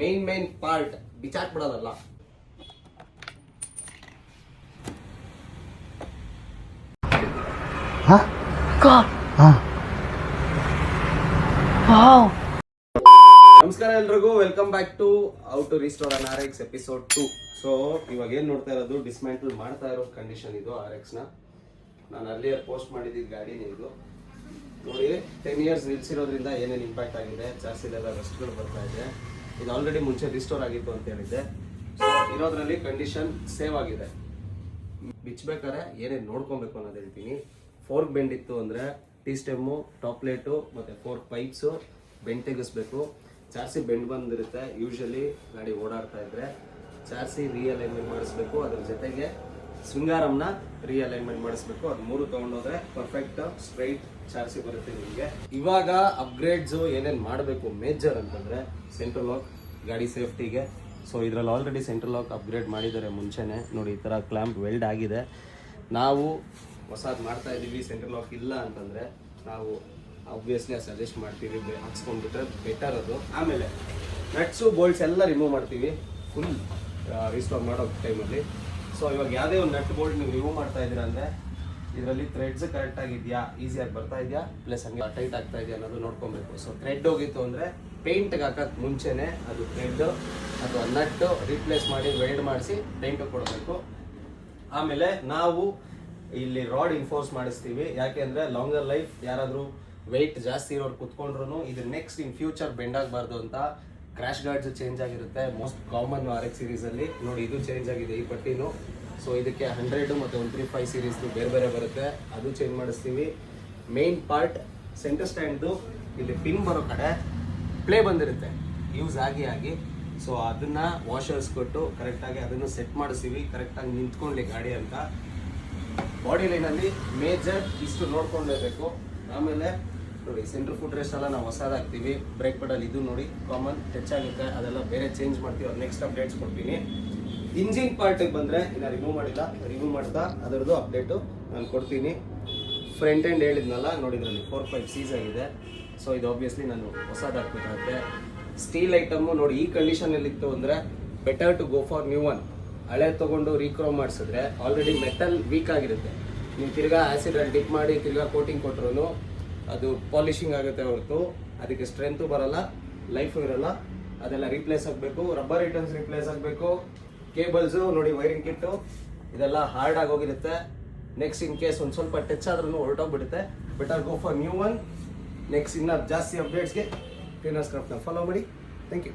Main part ಬಿಚಾಕ್ ಬಿಡೋದಲ್ಲ. ನಮಸ್ಕಾರ ಎಲ್ರಿಗೂ, welcome back to how to restore an RX episode 2. So ಇವಾಗ ಏನ್ ನೋಡ್ತಾ ಇರೋದು ಡಿಸ್ಮ್ಯಾಂಟಲ್ ಮಾಡ್ತಾ ಇರೋ ಕಂಡೀಷನ್ ಇದು RX ನ. ನಾನು ಅರ್ಲಿಯರ್ ಪೋಸ್ಟ್ ಮಾಡಿದ್ದ ಗಾಡಿನೇ ಇದು. ನೋಡಿ 10 ಇಯರ್ಸ್ ನಿಲ್ಸಿರೋದ್ರಿಂದ ಏನೇನು ಇಂಪ್ಯಾಕ್ಟ್ ಆಗಿದೆ, ಜಾಸ್ತಿಲೆಲ್ಲ ರೆಸ್ಟ್ಗಳು ಬರ್ತಾ ಇದೆ. ಇದು ಆಲ್ರೆಡಿ ಮುಂಚೆ ರಿಸ್ಟೋರ್ ಆಗಿತ್ತು ಅಂತ ಹೇಳಿದ್ದೆ. ಸೊ ಇರೋದ್ರಲ್ಲಿ ಕಂಡೀಷನ್ ಸೇವ್ ಆಗಿದೆ. ಬಿಚ್ಚಬೇಕಾದ್ರೆ ಏನೇನು ನೋಡ್ಕೊಬೇಕು ಅನ್ನೋದು ಹೇಳ್ತೀನಿ. ಫೋರ್ಕ್ ಬೆಂಡ್ ಇತ್ತು ಅಂದರೆ ಟೀ ಸ್ಟೆಮ್ಮು, ಟಾಪ್ಲೇಟು ಮತ್ತು ಫೋರ್ಕ್ ಪೈಪ್ಸು ಬೆಂಡ್ ತೆಗಿಸ್ಬೇಕು. ಚಾರ್ಸಿ ಬೆಂಡ್ ಬಂದಿರುತ್ತೆ ಯೂಶಲಿ ಗಾಡಿ ಓಡಾಡ್ತಾ ಇದ್ರೆ. ಚಾರ್ಸಿ ರೀಅಲೈನ್ಮೆಂಟ್ ಮಾಡಿಸ್ಬೇಕು, ಅದ್ರ ಜೊತೆಗೆ ಸ್ವಿಂಗಾರಮ್ನ ರೀಅಲೈನ್ಮೆಂಟ್ ಮಾಡಿಸ್ಬೇಕು. ಅದು ಮೂರು ತೊಗೊಂಡೋದ್ರೆ ಪರ್ಫೆಕ್ಟ್ ಸ್ಟ್ರೈಟ್ ಚಾರ್ಸಿ ಬರುತ್ತೆ ನಿಮಗೆ. ಇವಾಗ ಅಪ್ಗ್ರೇಡ್ಸು ಏನೇನು ಮಾಡಬೇಕು ಮೇಜರ್ ಅಂತಂದರೆ ಸೆಂಟ್ರಲ್ ಲಾಕ್ ಗಾಡಿ ಸೇಫ್ಟಿಗೆ. ಸೊ ಇದರಲ್ಲಿ ಆಲ್ರೆಡಿ ಸೆಂಟ್ರಲ್ ಲಾಕ್ ಅಪ್ಗ್ರೇಡ್ ಮಾಡಿದ್ದಾರೆ ಮುಂಚೆನೇ. ನೋಡಿ ಈ ಥರ ಕ್ಲ್ಯಾಂಪ್ ವೆಲ್ಡ್ ಆಗಿದೆ. ನಾವು ಹೊಸದು ಮಾಡ್ತಾ ಇದ್ದೀವಿ, ಸೆಂಟ್ರಲ್ ಲಾಕ್ ಇಲ್ಲ ಅಂತಂದರೆ ನಾವು ಆಬ್ವಿಯಸ್ಲಿ ಸಜೆಸ್ಟ್ ಮಾಡ್ತೀವಿ ಹಾಕ್ಸ್ಕೊಂಡ್ಬಿಟ್ರೆ ಬೆಟರ್ ಅದು. ಆಮೇಲೆ ನಟ್ಸು ಬೋಲ್ಟ್ಸ್ ಎಲ್ಲ ರಿಮೂವ್ ಮಾಡ್ತೀವಿ ಫುಲ್ ರಿಸ್ಟೋರ್ ಮಾಡೋ ಟೈಮಲ್ಲಿ. ಸೊ ಇವಾಗ ಯಾವುದೇ ಒಂದು ನಟ್ ಬೋಲ್ಟ್ ನೀವು ರಿಮೂವ್ ಮಾಡ್ತಾ ಇದ್ದೀರಾ ಅಂದರೆ ಇದರಲ್ಲಿ ಥ್ರೆಡ್ಸ್ ಕರೆಕ್ಟಾಗಿದೆಯಾ, ಈಸಿಯಾಗಿ ಬರ್ತಾ ಇದೆಯಾ, ಪ್ಲಸ್ ಹಂಗೆ ಟೈಟ್ ಆಗ್ತಾ ಇದೆಯಾ ಅನ್ನೋದು ನೋಡ್ಕೊಬೇಕು. ಸೊ ಥ್ರೆಡ್ ಹೋಗಿತ್ತು ಅಂದರೆ ಪೇಂಟ್ಗೆ ಹಾಕೋಕ್ಕೆ ಮುಂಚೆನೇ ಅದು ಥ್ರೆಡ್ ಅಥವಾ ನಟ್ಟು ರೀಪ್ಲೇಸ್ ಮಾಡಿ ವೆಲ್ಡ್ ಮಾಡಿಸಿ ಪೇಂಟ್ ಕೊಡಬೇಕು. ಆಮೇಲೆ ನಾವು ಇಲ್ಲಿ ರಾಡ್ ಇನ್ಫೋರ್ಸ್ ಮಾಡಿಸ್ತೀವಿ. ಯಾಕೆ ಅಂದರೆ ಲಾಂಗರ್ ಲೈಫ್, ಯಾರಾದರೂ ವೆಯ್ಟ್ ಜಾಸ್ತಿ ಇರೋರು ಕುತ್ಕೊಂಡ್ರು ಇದು ನೆಕ್ಸ್ಟ್ ಇನ್ ಫ್ಯೂಚರ್ ಬೆಂಡ್ ಆಗಬಾರ್ದು ಅಂತ ಕ್ರ್ಯಾಶ್ ಗಾರ್ಡ್ಸ್ ಚೇಂಜ್ ಆಗಿರುತ್ತೆ. Most common RX ಸೀರೀಸಲ್ಲಿ. ನೋಡಿ ಇದು ಚೇಂಜ್ ಆಗಿದೆ ಈ ಪಟ್ಟಿನೂ. ಸೊ ಇದಕ್ಕೆ 100 ಮತ್ತು 135 ಸೀರೀಸ್ದು ಬೇರೆ ಬೇರೆ ಬರುತ್ತೆ, ಅದು ಚೇಂಜ್ ಮಾಡಿಸ್ತೀವಿ. ಮೇನ್ ಪಾರ್ಟ್ ಸೆಂಟರ್ ಸ್ಟ್ಯಾಂಡ್ದು ಇಲ್ಲಿ ಪಿನ್ ಬರೋ ಕಡೆ ಪ್ಲೇ ಬಂದಿರುತ್ತೆ ಯೂಸ್ ಆಗಿ. ಸೊ ಅದನ್ನು ವಾಷರ್ಸ್ ಕೊಟ್ಟು ಕರೆಕ್ಟಾಗಿ ಅದನ್ನು ಸೆಟ್ ಮಾಡಿಸ್ತೀವಿ, ಕರೆಕ್ಟಾಗಿ ನಿಂತ್ಕೊಳ್ಳಿ ಗಾಡಿ ಅಂತ. ಬಾಡಿ ಲೈನಲ್ಲಿ ಮೇಜರ್ ಇಷ್ಟು ನೋಡ್ಕೊಂಡೇಬೇಕು. ಆಮೇಲೆ ನೋಡಿ ಸೆಂಟ್ರ್ ಫುಟ್ ರೆಸ್ಟ್ ಎಲ್ಲ ನಾವು ಹೊಸದಾಗ್ತೀವಿ. ಬ್ರೇಕ್ ಪೆಡಲ್ ಇದು ನೋಡಿ ಕಾಮನ್ ಟಚ್ ಆಗುತ್ತೆ, ಅದೆಲ್ಲ ಬೇರೆ ಚೇಂಜ್ ಮಾಡ್ತೀವಿ. ಅದು ನೆಕ್ಸ್ಟ್ ಅಪ್ಡೇಟ್ಸ್ ಕೊಡ್ತೀನಿ. ಇಂಜಿನ್ ಪಾರ್ಟಿಗೆ ಬಂದರೆ ಇನ್ನು ರಿಮೂವ್ ಮಾಡಿಲ್ಲ, ರಿಮೂವ್ ಮಾಡ್ತಾ ಅದರದ್ದು ಅಪ್ಡೇಟು ನಾನು ಕೊಡ್ತೀನಿ. ಫ್ರಂಟ್ ಎಂಡ್ ಹೇಳಿದ್ನಲ್ಲ ನೋಡಿ, ಇದರಲ್ಲಿ 4 ಪೈಪ್ ಸೀಸ್ ಆಗಿದೆ. ಸೊ ಇದು ಆಬ್ವಿಯಸ್ಲಿ ನಾನು ಹೊಸದಾಗ್ಬೇಕಾಗುತ್ತೆ. ಸ್ಟೀಲ್ ಐಟಮು ನೋಡಿ ಈ ಕಂಡೀಷನಲ್ಲಿತ್ತು ಅಂದರೆ better to go for new one. ಹಳೆ ತೊಗೊಂಡು ರೀಕ್ರೋಮ್ ಮಾಡಿಸಿದ್ರೆ ಆಲ್ರೆಡಿ ಮೆಟಲ್ ವೀಕ್ ಆಗಿರುತ್ತೆ. ನೀವು ತಿರ್ಗಾ ಆ್ಯಸಿಡಲ್ಲಿ ಡಿಪ್ ಮಾಡಿ ತಿರ್ಗಾ ಕೋಟಿಂಗ್ ಕೊಟ್ಟರು ಅದು ಪಾಲಿಷಿಂಗ್ ಆಗುತ್ತೆ ಹೊರತು ಅದಕ್ಕೆ ಸ್ಟ್ರೆಂತು ಬರಲ್ಲ, ಲೈಫು ಇರಲ್ಲ. ಅದೆಲ್ಲ ರೀಪ್ಲೇಸ್ ಆಗಬೇಕು. ರಬ್ಬರ್ ಐಟಮ್ಸ್ ರೀಪ್ಲೇಸ್ ಆಗಬೇಕು. ಕೇಬಲ್ಸು ನೋಡಿ ವೈರಿಂಗ್ ಕಿಟ್ಟು ಇದೆಲ್ಲ ಹಾರ್ಡ್ ಆಗೋಗಿರುತ್ತೆ. ನೆಕ್ಸ್ಟ್ ಇನ್ ಕೇಸ್ ಒಂದು ಸ್ವಲ್ಪ ಟಚ್ ಆದ್ರೂ ಹೊರಟೋಗ್ಬಿಡುತ್ತೆ. Better go for new one. Next ಇನ್ನೂ ಜಾಸ್ತಿ ಅಪ್ಡೇಟ್ಸ್ಗೆ ಕ್ಲೀನರ್ಸ್ ಕ್ರಾಫ್ಟ್ನ ಫಾಲೋ ಮಾಡಿ. Thank you.